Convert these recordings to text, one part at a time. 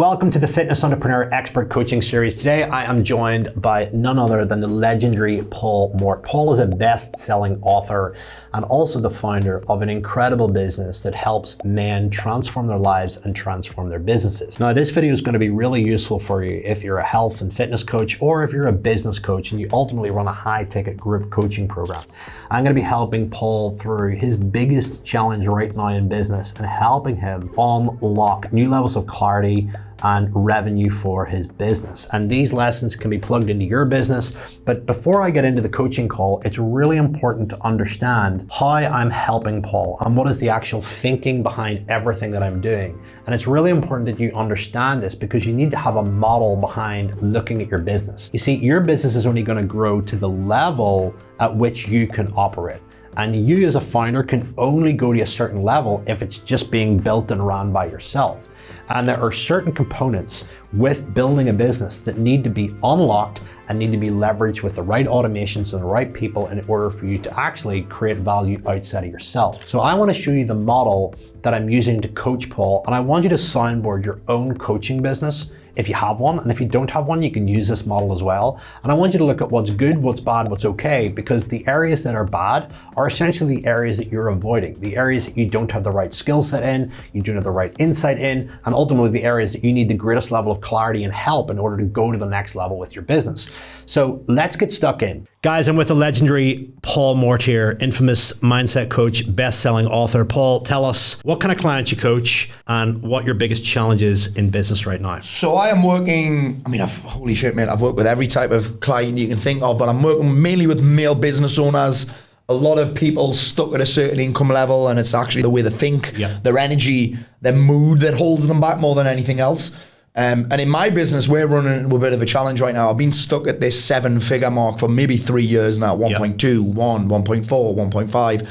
Welcome to the Fitness Entrepreneur Expert Coaching Series. Today I am joined by none other than the legendary Paul Mort. Paul is a best-selling author and also the founder of an incredible business that helps men transform their lives and transform their businesses. Now this video is going to be really useful for you if you're a health and fitness coach or if you're a business coach and you ultimately run a high-ticket group coaching program. I'm going to be helping Paul through his biggest challenge right now in business and helping him unlock new levels of clarity and revenue for his business. And these lessons can be plugged into your business. But before I get into the coaching call, it's really important to understand how I'm helping Paul and what is the actual thinking behind everything that I'm doing. And it's really important that you understand this because you need to have a model behind looking at your business. You see, your business is only going to grow to the level at which you can operate. And you as a founder can only go to a certain level if it's just being built and run by yourself. And there are certain components with building a business that need to be unlocked and need to be leveraged with the right automations and the right people in order for you to actually create value outside of yourself. So I want to show you the model that I'm using to coach Paul, and I want you to soundboard your own coaching business if you have one, and if you don't have one, you can use this model as well. And I want you to look at what's good, what's bad, what's okay, because the areas that are bad are essentially the areas that you're avoiding, the areas that you don't have the right skill set in, you don't have the right insight in, and ultimately the areas that you need the greatest level of clarity and help in order to go to the next level with your business. So let's get stuck in. Guys, I'm with the legendary Paul Mort here, infamous mindset coach, best-selling author. Paul, tell us what kind of clients you coach and what your biggest challenge is in business right now. So I am working, holy shit, man, I've worked with every type of client you can think of, but I'm working mainly with male business owners. A lot of people stuck at a certain income level, and it's actually the way they think, their energy, their mood that holds them back more than anything else. And in my business, we're running into a bit of a challenge right now. I've been stuck at this 7-figure mark for maybe 3 years now, 1.2, 1, 1.4, 1.5.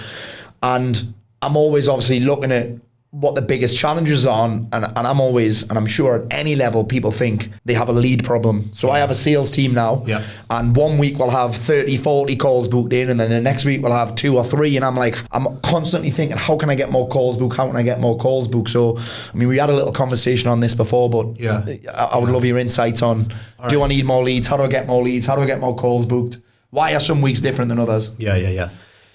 And I'm always obviously looking at what the biggest challenges are, and I'm sure at any level people think they have a lead problem. So I have a sales team now, and 1 week we'll have 30, 40 calls booked in, and then the next week we'll have 2 or 3, and I'm constantly thinking, how can I get more calls booked? How can I get more calls booked? So, we had a little conversation on this before, but I would love your insights on, do I need more leads? How do I get more leads? How do I get more calls booked? Why are some weeks different than others?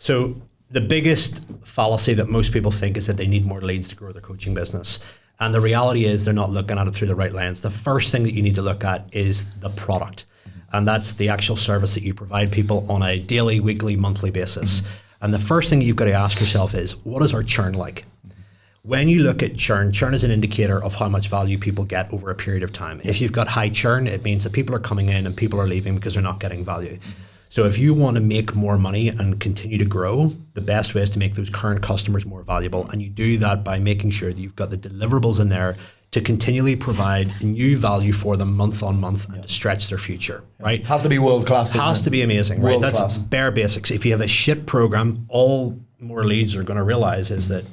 So the biggest fallacy that most people think is that they need more leads to grow their coaching business. And the reality is they're not looking at it through the right lens. The first thing that you need to look at is the product. And that's the actual service that you provide people on a daily, weekly, monthly basis. And the first thing you've got to ask yourself is, what is our churn like? When you look at churn is an indicator of how much value people get over a period of time. If you've got high churn, it means that people are coming in and people are leaving because they're not getting value. So if you want to make more money and continue to grow, the best way is to make those current customers more valuable. And you do that by making sure that you've got the deliverables in there to continually provide new value for them month on month and to stretch their future, right? Has to be world class. Has to be amazing, right? That's class. Bare basics. If you have a shit program, all more leads are going to realize is that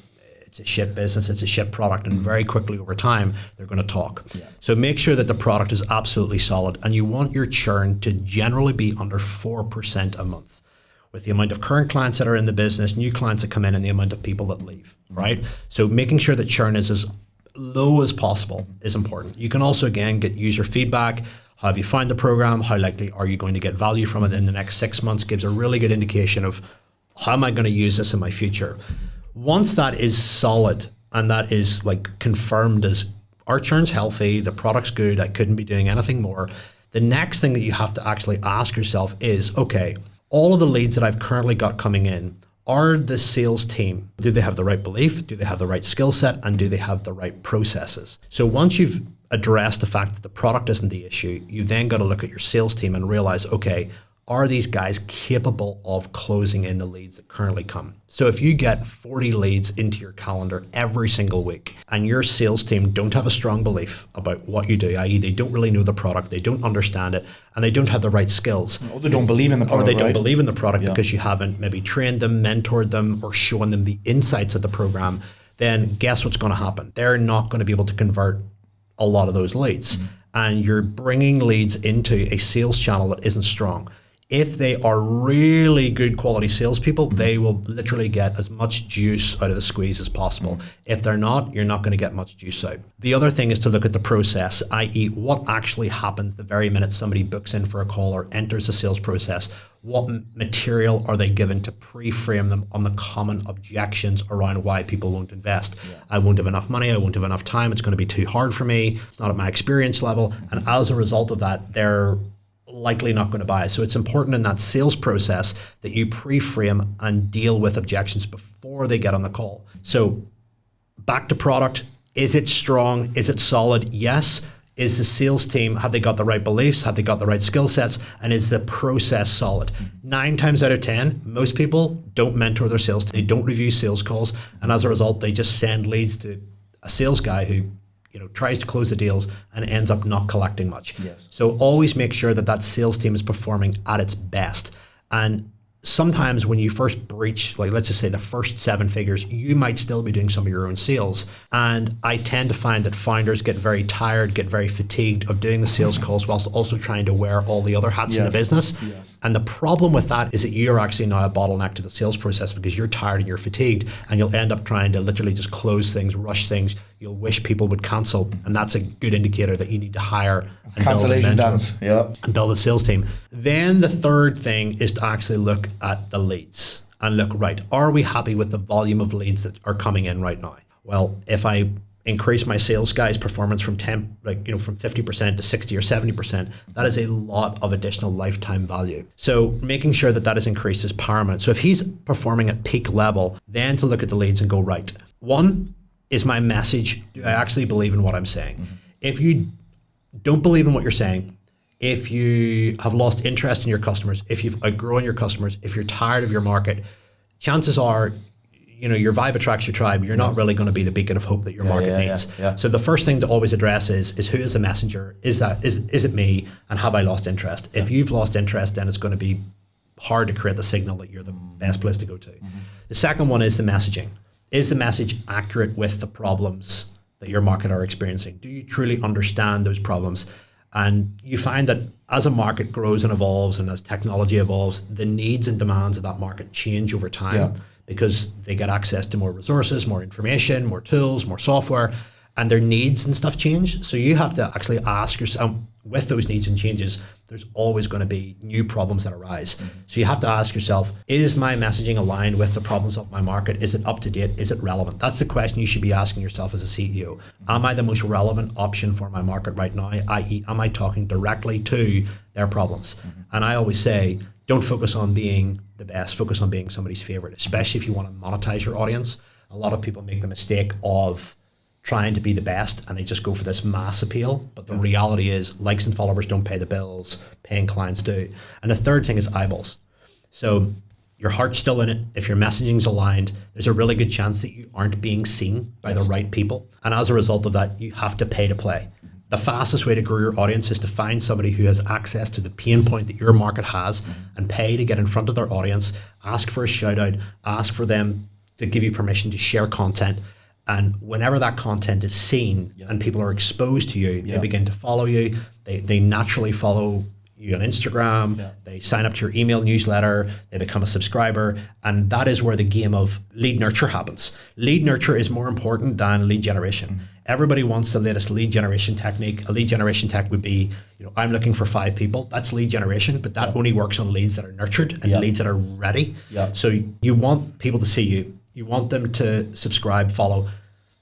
it's a shit business, it's a shit product, and very quickly over time, they're going to talk. So make sure that the product is absolutely solid, and you want your churn to generally be under 4% a month with the amount of current clients that are in the business, new clients that come in, and the amount of people that leave, right? So making sure that churn is as low as possible is important. You can also, again, get user feedback. How have you found the program? How likely are you going to get value from it in the next 6 months? Gives a really good indication of how am I going to use this in my future. Once that is solid and that is confirmed as our churn's healthy, the product's good, I couldn't be doing anything more, the next thing that you have to actually ask yourself is, okay, all of the leads that I've currently got coming in, are the sales team, do they have the right belief? Do they have the right skill set? And do they have the right processes? So once you've addressed the fact that the product isn't the issue, you then got to look at your sales team and realize, okay, are these guys capable of closing in the leads that currently come? So if you get 40 leads into your calendar every single week and your sales team don't have a strong belief about what you do, i.e. they don't really know the product, they don't understand it, and they don't have the right skills. Or they don't believe in the product. Or they don't believe in the product because you haven't maybe trained them, mentored them, or shown them the insights of the program, then guess what's going to happen? They're not going to be able to convert a lot of those leads. And you're bringing leads into a sales channel that isn't strong. If they are really good quality salespeople, they will literally get as much juice out of the squeeze as possible. If they're not, you're not going to get much juice out. The other thing is to look at the process, i.e. what actually happens the very minute somebody books in for a call or enters the sales process. What material are they given to pre-frame them on the common objections around why people won't invest? I won't have enough money, I won't have enough time, it's going to be too hard for me, it's not at my experience level. And as a result of that, they're likely not going to buy. So it's important in that sales process that you pre-frame and deal with objections before they get on the call. So back to product, is it strong? Is it solid? Yes. Is the sales team, have they got the right beliefs? Have they got the right skill sets? And is the process solid? 9 times out of 10, most people don't mentor their sales team. They don't review sales calls. And as a result, they just send leads to a sales guy who tries to close the deals and ends up not collecting much. Yes. So always make sure that that sales team is performing at its best. And sometimes when you first breach, like let's just say the first 7 figures, you might still be doing some of your own sales. And I tend to find that founders get very tired, get very fatigued of doing the sales calls whilst also trying to wear all the other hats in the business. Yes. And the problem with that is that you're actually now a bottleneck to the sales process because you're tired and you're fatigued, and you'll end up trying to literally just close things, rush things. You'll wish people would cancel, and that's a good indicator that you need to hire and Cancellation build a mentor dance, and build a sales team. Then the third thing is to actually look at the leads and look, right, are we happy with the volume of leads that are coming in right now? Well, if I increase my sales guy's performance from from 50% to 60 or 70%, that is a lot of additional lifetime value. So making sure that that is increased is paramount. So if he's performing at peak level, then to look at the leads and go, right, one, is my message, do I actually believe in what I'm saying? If you don't believe in what you're saying, if you have lost interest in your customers, if you've outgrown your customers, if you're tired of your market, chances are, your vibe attracts your tribe. You're not really going to be the beacon of hope that your market needs. So the first thing to always address is who is the messenger? Is it me? And have I lost interest? If you've lost interest, then it's going to be hard to create the signal that you're the best place to go to. The second one is the messaging. Is the message accurate with the problems that your market are experiencing? Do you truly understand those problems? And you find that as a market grows and evolves and as technology evolves, the needs and demands of that market change over time because they get access to more resources, more information, more tools, more software, and their needs and stuff change. So you have to actually ask yourself, with those needs and changes, there's always going to be new problems that arise. So you have to ask yourself, is my messaging aligned with the problems of my market? Is it up to date? Is it relevant? That's the question you should be asking yourself as a CEO. Am I the most relevant option for my market right now? I.e., am I talking directly to their problems? And I always say, don't focus on being the best, focus on being somebody's favorite, especially if you want to monetize your audience. A lot of people make the mistake of trying to be the best and they just go for this mass appeal. But the reality is likes and followers don't pay the bills, paying clients do. And the third thing is eyeballs. So your heart's still in it. If your messaging's aligned, there's a really good chance that you aren't being seen by the right people. And as a result of that, you have to pay to play. The fastest way to grow your audience is to find somebody who has access to the pain point that your market has and pay to get in front of their audience, ask for a shout out, ask for them to give you permission to share content. And whenever that content is seen and people are exposed to you, they begin to follow you. They naturally follow you on Instagram. They sign up to your email newsletter. They become a subscriber. And that is where the game of lead nurture happens. Lead nurture is more important than lead generation. Everybody wants the latest lead generation technique. A lead generation tech would be, I'm looking for 5 people. That's lead generation, but that only works on leads that are nurtured and leads that are ready. So you want people to see you. You want them to subscribe, follow,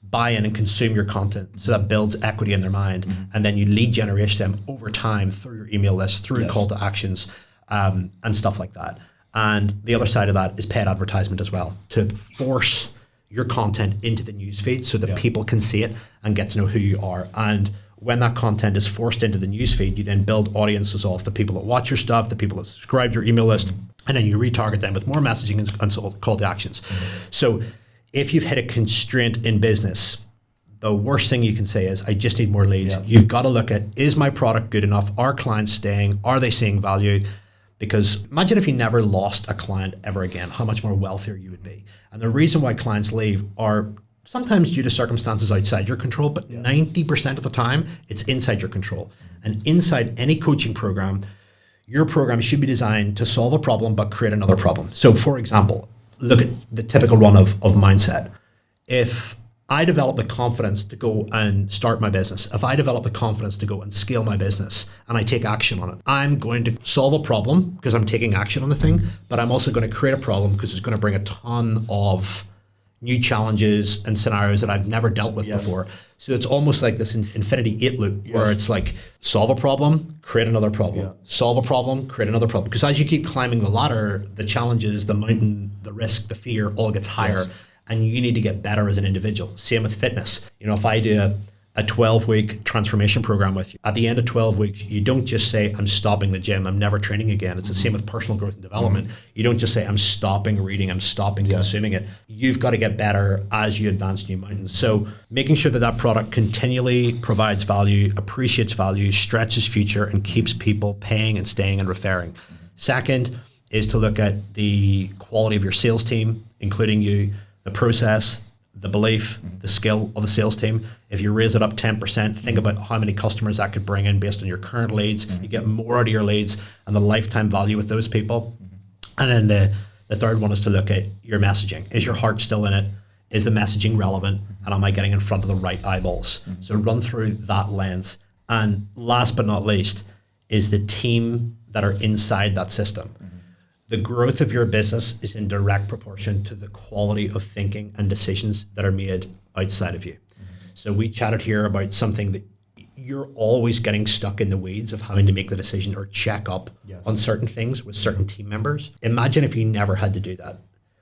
buy in and consume your content. So that builds equity in their mind. And then you lead generate them over time through your email list, through call to actions, and stuff like that. And the other side of that is paid advertisement as well, to force your content into the newsfeed so that people can see it and get to know who you are. And when that content is forced into the newsfeed, you then build audiences off the people that watch your stuff, the people that subscribe to your email list, and then you retarget them with more messaging and so call to actions. So if you've hit a constraint in business, the worst thing you can say is, I just need more leads. You've got to look at, is my product good enough? Are clients staying? Are they seeing value? Because imagine if you never lost a client ever again, how much more wealthier you would be. And the reason why clients leave are sometimes due to circumstances outside your control, but 90% of the time, it's inside your control. And inside any coaching program, your program should be designed to solve a problem but create another problem. So for example, look at the typical run of mindset. If I develop the confidence to go and start my business, if I develop the confidence to go and scale my business and I take action on it, I'm going to solve a problem because I'm taking action on the thing, but I'm also going to create a problem because it's going to bring a ton of new challenges and scenarios that I've never dealt with before. So it's almost like this infinity 8 loop where it's like solve a problem, create another problem, solve a problem, create another problem. Because as you keep climbing the ladder, the challenges, the mountain, the risk, the fear all gets higher. And you need to get better as an individual. Same with fitness. You know, if I do a 12-week transformation program with you, at the end of 12 weeks, you don't just say, I'm stopping the gym, I'm never training again. It's the same with personal growth and development. You don't just say, I'm stopping reading, I'm stopping consuming it. You've got to get better as you advance new mountains. So making sure that that product continually provides value, appreciates value, stretches future, and keeps people paying and staying and referring. Second is to look at the quality of your sales team, including you, the process, the belief, the skill of the sales team. If you raise it up 10%, think about how many customers that could bring in based on your current leads. You get more out of your leads and the lifetime value with those people. And then the third one is to look at your messaging. Is your heart still in it? Is the messaging relevant? And am I getting in front of the right eyeballs? So run through that lens. And last but not least is the team that are inside that system. The growth of your business is in direct proportion to the quality of thinking and decisions that are made outside of you. So we chatted here about something that you're always getting stuck in the weeds of having to make the decision or check up on certain things with certain team members. Imagine if you never had to do that.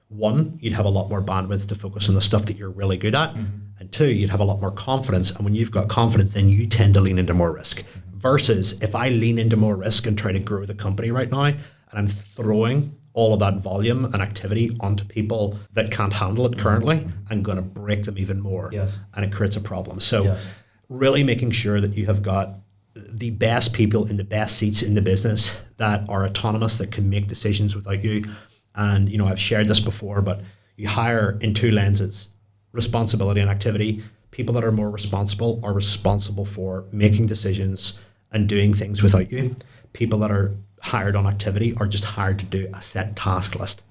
One, you'd have a lot more bandwidth to focus on the stuff that you're really good at. And two, you'd have a lot more confidence. And when you've got confidence, then you tend to lean into more risk. Versus if I lean into more risk and try to grow the company right now, and I'm throwing all of that volume and activity onto people that can't handle it currently, I'm going to break them even more. And it creates a problem. So really making sure that you have got the best people in the best seats in the business that are autonomous, that can make decisions without you. And, you know, I've shared this before, but you hire in two lenses, responsibility and activity. People that are more responsible are responsible for making decisions and doing things without you. People that are hired on activity are just hired to do a set task list.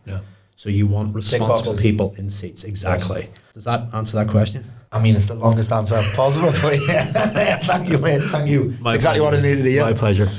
So you want responsible people in seats. Exactly. Does that answer that question? I mean, it's the longest answer possible for you. Thank you, mate. Thank you. It's exactly what I needed to hear. My pleasure.